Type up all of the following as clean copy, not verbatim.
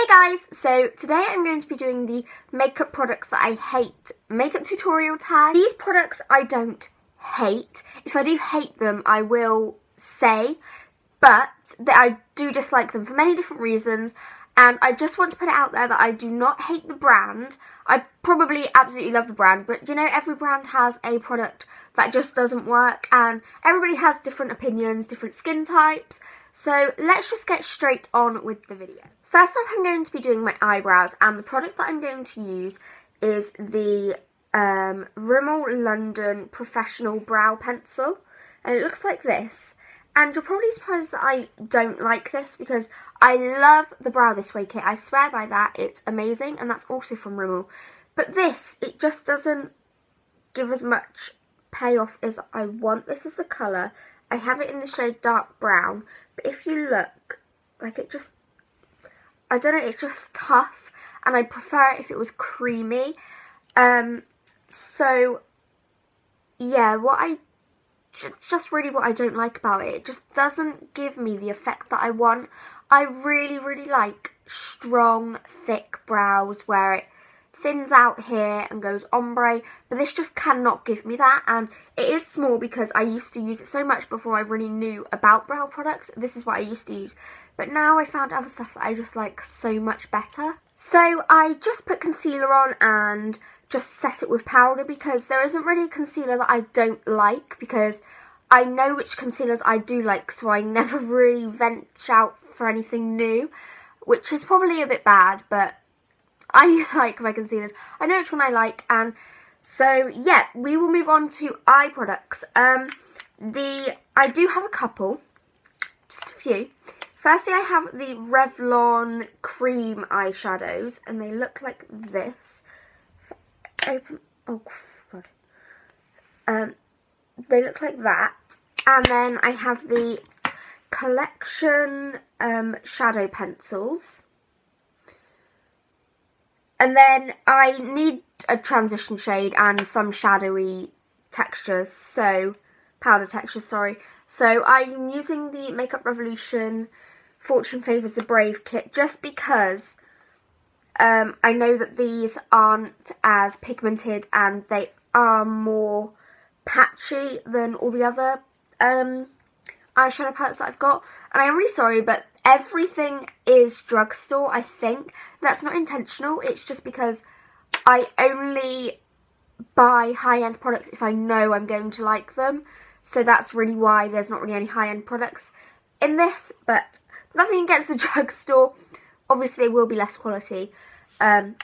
guys, so today I'm going to be doing the makeup products that I hate makeup tutorial tag. These products I don't hate. If I do hate them, I will say, but that I do dislike them for many different reasons, and I just want to put it out there that I do not hate the brand. I probably absolutely love the brand, but you know, every brand has a product that just doesn't work, and everybody has different opinions, different skin types, so let's just get straight on with the video. First up, I'm going to be doing my eyebrows, and the product that I'm going to use is the Rimmel London Professional Brow Pencil, and it looks like this. And you're probably surprised that I don't like this because I love the Brow This Way kit. I swear by that, it's amazing, and that's also from Rimmel. But this, it just doesn't give as much payoff as I want. This is the colour. I have it in the shade dark brown, but if you look, like it just, I don't know, it's just tough, and I'd prefer it if it was creamy. So, yeah, just really what I don't like about it. It just doesn't give me the effect that I want. I really like strong, thick brows where it thins out here and goes ombre, but this just cannot give me that, and it is small because I used to use it so much before I really knew about brow products. This is what I used to use, but now I found other stuff that I just like so much better. So I just put concealer on and just set it with powder because there isn't really a concealer that I don't like, because I know which concealers I do like, so I never really venture out for anything new, which is probably a bit bad, but I like my concealers. I know which one I like, and so yeah, we will move on to eye products. I do have a couple, just a few. Firstly, I have the Revlon cream eyeshadows, and they look like this. Open, oh god. They look like that, and then I have the collection shadow pencils. And then I need a transition shade and some shadowy textures, so powder textures, sorry. So I'm using the Makeup Revolution Fortune Favours the Brave kit just because I know that these aren't as pigmented and they are more patchy than all the other eyeshadow palettes that I've got. And I'm really sorry, but everything is drugstore, I think. That's not intentional, it's just because I only buy high-end products if I know I'm going to like them. So that's really why there's not really any high-end products in this, but nothing against the drugstore. Obviously they will be less quality. But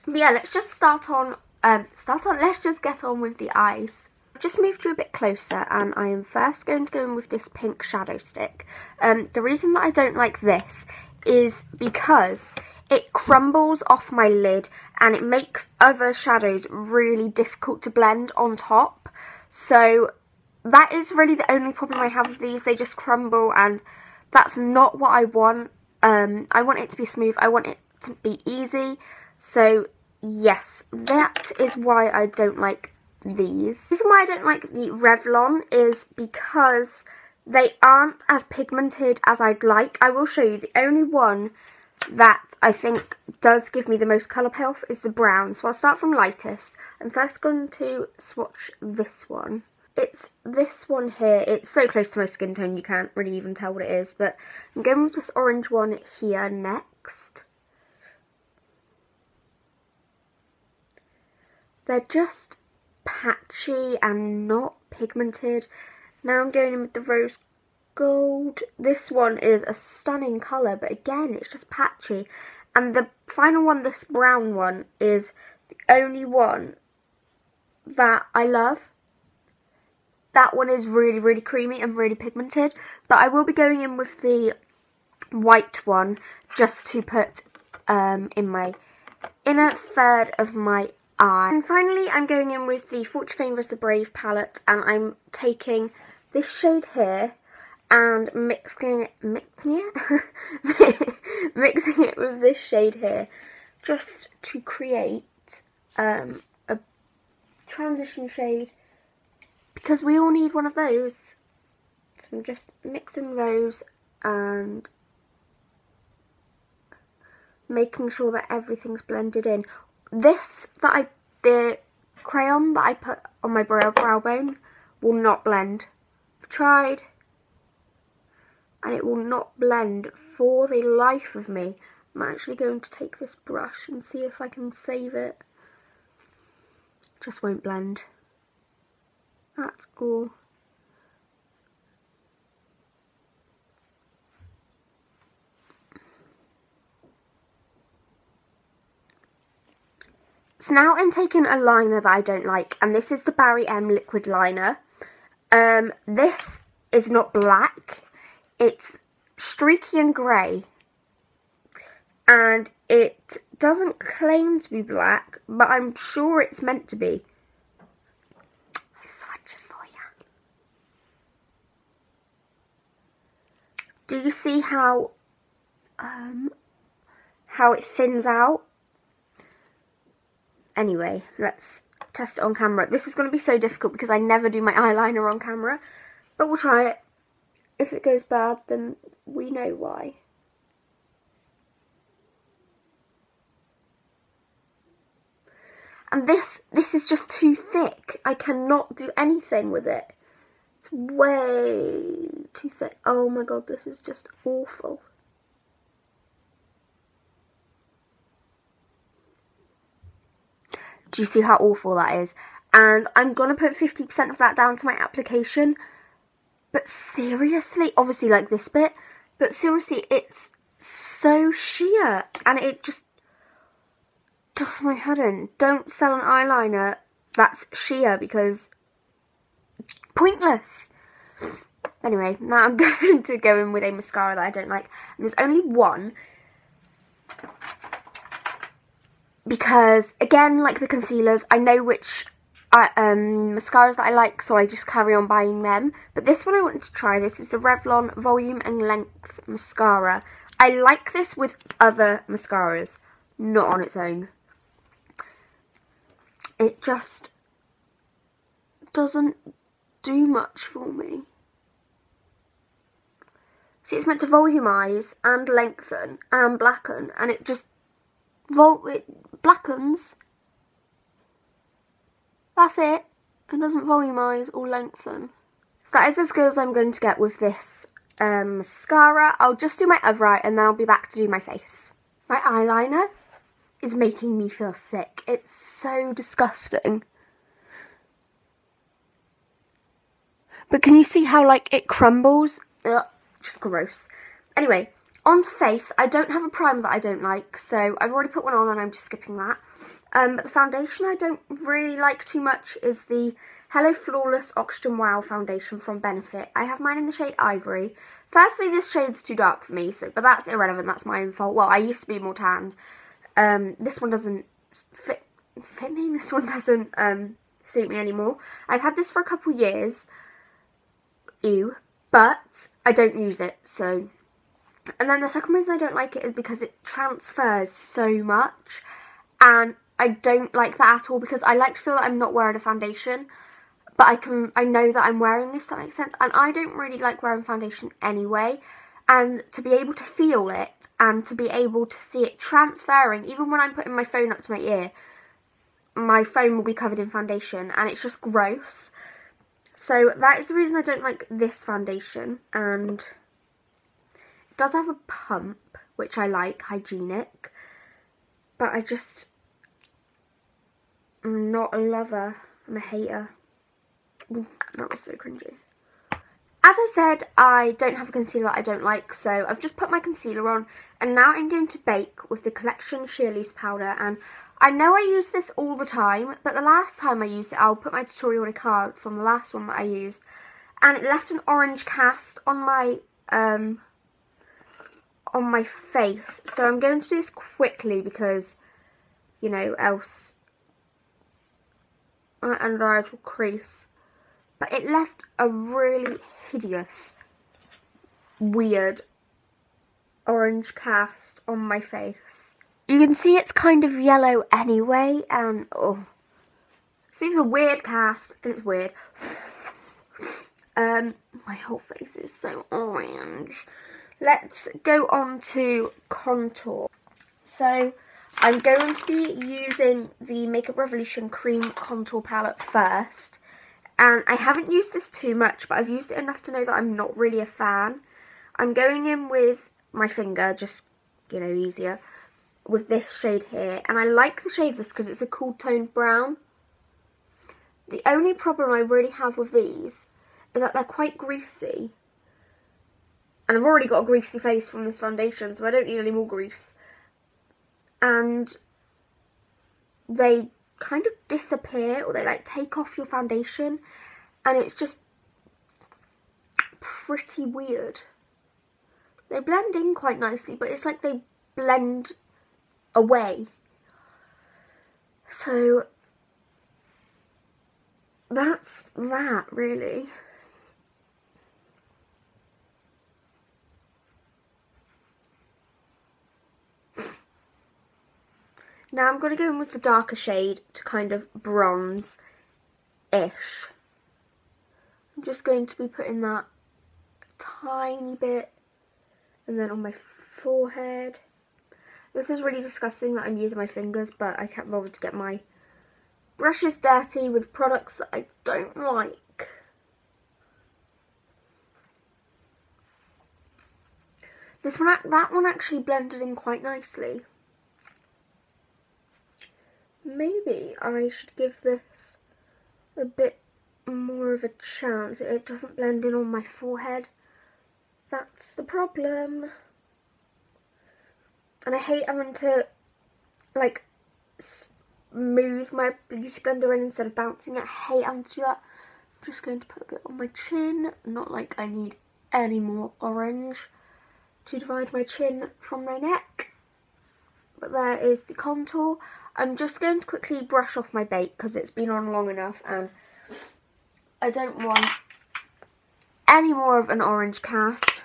yeah, let's just let's just get on with the eyes. Just moved you a bit closer, and I am first going to go in with this pink shadow stick. The reason that I don't like this is because it crumbles off my lid and it makes other shadows really difficult to blend on top. So that is really the only problem I have with these. They just crumble, and that's not what I want. I want it to be smooth, I want it to be easy. So yes, that is why I don't like these. The reason why I don't like the Revlon is because they aren't as pigmented as I'd like. I will show you, the only one that I think does give me the most colour payoff is the brown. So I'll start from lightest. I'm first going to swatch this one. It's this one here. It's so close to my skin tone you can't really even tell what it is, but I'm going with this orange one here next. They're just patchy and not pigmented. Now I'm going in with the rose gold. This one is a stunning colour, but again, it's just patchy. And the final one, this brown one, is the only one that I love. That one is really creamy and really pigmented, but I will be going in with the white one just to put in my inner third of my eye. And finally, I'm going in with the Fortune Favours the Brave palette, and I'm taking this shade here and mixing it with this shade here, just to create a transition shade, because we all need one of those. So I'm just mixing those and making sure that everything's blended in. The crayon that I put on my brow bone will not blend. I've tried, and it will not blend for the life of me. I'm actually going to take this brush and see if I can save it. Just won't blend at all. So now I'm taking a liner that I don't like, and this is the Barry M liquid liner. This is not black, it's streaky and grey, and it doesn't claim to be black, but I'm sure it's meant to be. I'll swatch it for you. Do you see how it thins out? Anyway, let's test it on camera. This is going to be so difficult because I never do my eyeliner on camera, but we'll try it. If it goes bad, then we know why. And this is just too thick. I cannot do anything with it. It's way too thick. Oh my god, this is just awful. Do you see how awful that is? And I'm going to put 50% of that down to my application. But seriously, obviously like this bit, but seriously, it's so sheer. And it just does my head in. Don't sell an eyeliner that's sheer because it's pointless. Anyway, now I'm going to go in with a mascara that I don't like. And there's only one. Because, again, like the concealers, I know which mascaras that I like, so I just carry on buying them. But this one I wanted to try. This is the Revlon Volume and Length Mascara. I like this with other mascaras, not on its own. It just doesn't do much for me. See, it's meant to volumize and lengthen and blacken, and it just it blackens. That's it. It doesn't volumize or lengthen. So that is as good as I'm going to get with this mascara. I'll just do my other eye and then I'll be back to do my face. My eyeliner is making me feel sick. It's so disgusting. But can you see how like it crumbles? Ugh, just gross. Anyway, on to face. I don't have a primer that I don't like, so I've already put one on and I'm just skipping that. But the foundation I don't really like too much is the Hello Flawless Oxygen Wow foundation from Benefit. I have mine in the shade Ivory. Firstly, this shade's too dark for me, but that's irrelevant, that's my own fault. Well, I used to be more tanned. This one doesn't fit me, this one doesn't suit me anymore. I've had this for a couple years, but I don't use it, so... And then the second reason I don't like it is because it transfers so much, and I don't like that at all because I like to feel that I'm not wearing a foundation, but I know that I'm wearing this, if that makes sense, and I don't really like wearing foundation anyway, and to be able to feel it and to be able to see it transferring, even when I'm putting my phone up to my ear, my phone will be covered in foundation and it's just gross. So that is the reason I don't like this foundation, and it does have a pump, which I like, hygienic, but I'm not a lover, I'm a hater. Ooh, that was so cringy. As I said, I don't have a concealer I don't like, so I've just put my concealer on, and now I'm going to bake with the Collection Sheer Loose Powder, and I know I use this all the time, but the last time I used it, I'll put my tutorial in a card from the last one that I used, and it left an orange cast on my face, so I'm going to do this quickly because, you know, else my under eyes will crease. But it left a really hideous, weird orange cast on my face. You can see it's kind of yellow anyway, and oh, it seems a weird cast, and it's weird. My whole face is so orange. Let's go on to contour. So I'm going to be using the Makeup Revolution Cream Contour Palette first. And I haven't used this too much, but I've used it enough to know that I'm not really a fan. I'm going in with my finger, just, you know, easier, with this shade here. And I like the shade of this because it's a cool toned brown. The only problem I really have with these is that they're quite greasy. And I've already got a greasy face from this foundation, so I don't need any more grease. And they kind of disappear, or they like take off your foundation, and it's just pretty weird. They blend in quite nicely, but it's like they blend away. So that's that, really. Now I'm going to go in with the darker shade to kind of bronze-ish. I'm just going to be putting that a tiny bit, and then on my forehead. This is really disgusting that I'm using my fingers, but I can't bother to get my brushes dirty with products that I don't like. That one actually blended in quite nicely. Maybe I should give this a bit more of a chance. It doesn't blend in on my forehead. That's the problem. And I hate having to, like, smooth my beauty blender in instead of bouncing it. I hate having to do that. I'm just going to put a bit on my chin. Not like I need any more orange to divide my chin from my neck. But there is the contour. I'm just going to quickly brush off my bake because it's been on long enough and I don't want any more of an orange cast.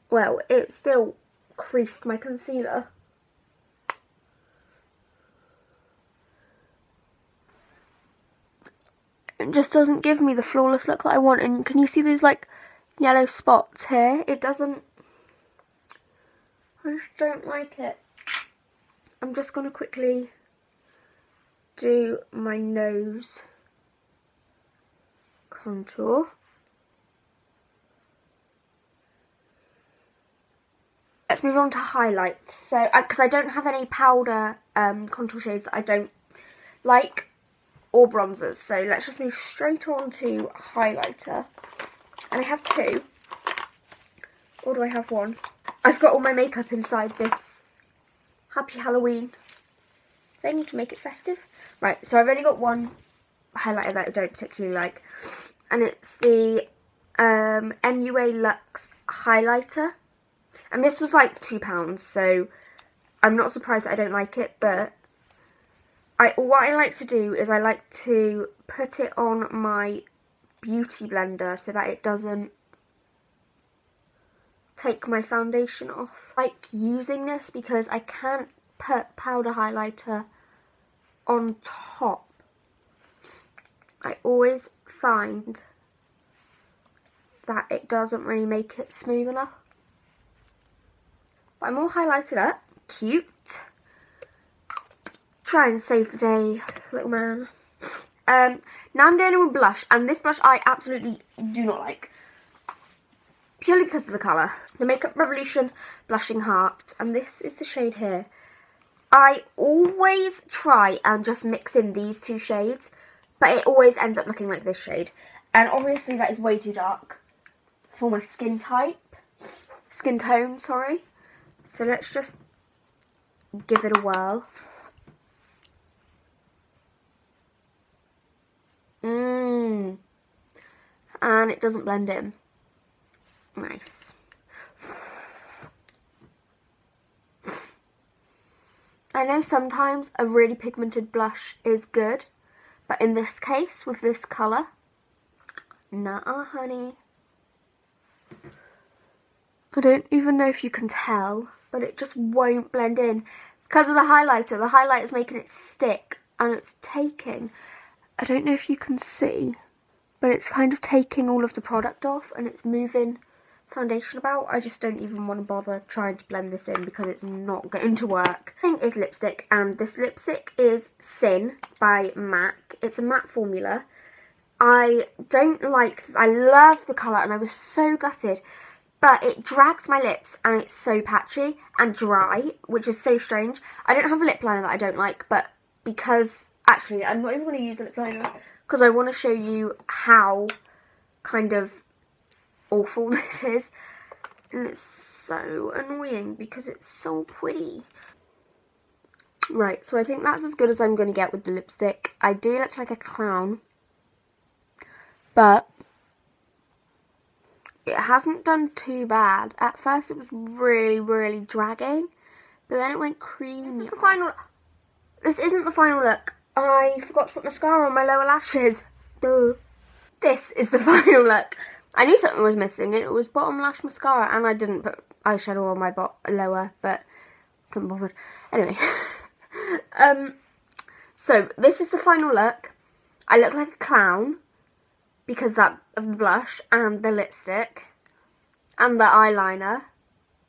Well, it still creased my concealer. It just doesn't give me the flawless look that I want. And can you see these like yellow spots here? It doesn't. I just don't like it. I'm just going to quickly do my nose contour. Let's move on to highlights. So, because I don't have any powder contour shades that I don't like, or bronzers. So let's just move straight on to highlighter. And I have two. Or do I have one? I've got all my makeup inside this Happy Halloween thing to make it festive. Right, so I've only got one highlighter that I don't particularly like. And it's the MUA Luxe highlighter. And this was like £2, so I'm not surprised that I don't like it. But what I like to do is I like to put it on my beauty blender so that it doesn't take my foundation off. I like using this because I can't put powder highlighter on top. I always find that it doesn't really make it smooth enough. But I'm all highlighted up. Cute. Try and save the day, little man. Now I'm going in with blush, and this blush I absolutely do not like. Purely because of the colour. The Makeup Revolution Blushing Heart, and this is the shade here. I always try and just mix in these two shades, but it always ends up looking like this shade. And obviously that is way too dark for my skin tone, sorry. So let's just give it a whirl. And it doesn't blend in. Nice. I know sometimes a really pigmented blush is good, but in this case, with this colour, nah, honey. I don't even know if you can tell, but it just won't blend in. Because of the highlighter. The highlighter's making it stick, and it's taking, I don't know if you can see, but it's kind of taking all of the product off, and it's moving foundation about. I just don't even want to bother trying to blend this in because it's not going to work. The thing is lipstick, and this lipstick is Sin by MAC. It's a matte formula. I love the colour and I was so gutted, but it drags my lips and it's so patchy and dry, which is so strange. I don't have a lip liner that I don't like, but because, actually, I'm not even going to use a lip liner because I want to show you how kind of awful this is. And it's so annoying because it's so pretty. Right, so I think that's as good as I'm going to get with the lipstick. I do look like a clown, but it hasn't done too bad. At first it was really, really dragging, but then it went creamy. This isn't the final look. I forgot to put mascara on my lower lashes. Duh. This is the final look. I knew something was missing, and it was bottom lash mascara, and I didn't put eyeshadow on my lower, but couldn't bother. Anyway, so this is the final look. I look like a clown because of the blush and the lipstick and the eyeliner.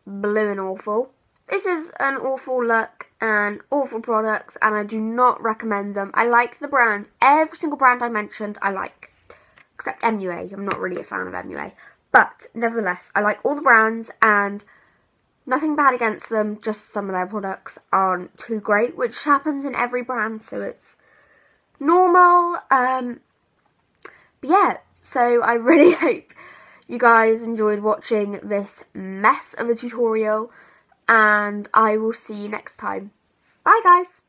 Bloomin' awful. This is an awful look and awful products, and I do not recommend them. I like the brands. Every single brand I mentioned I like, except MUA. I'm not really a fan of MUA, but nevertheless I like all the brands and nothing bad against them, just some of their products aren't too great, which happens in every brand, so it's normal. But yeah, so I really hope you guys enjoyed watching this mess of a tutorial, and I will see you next time. Bye guys!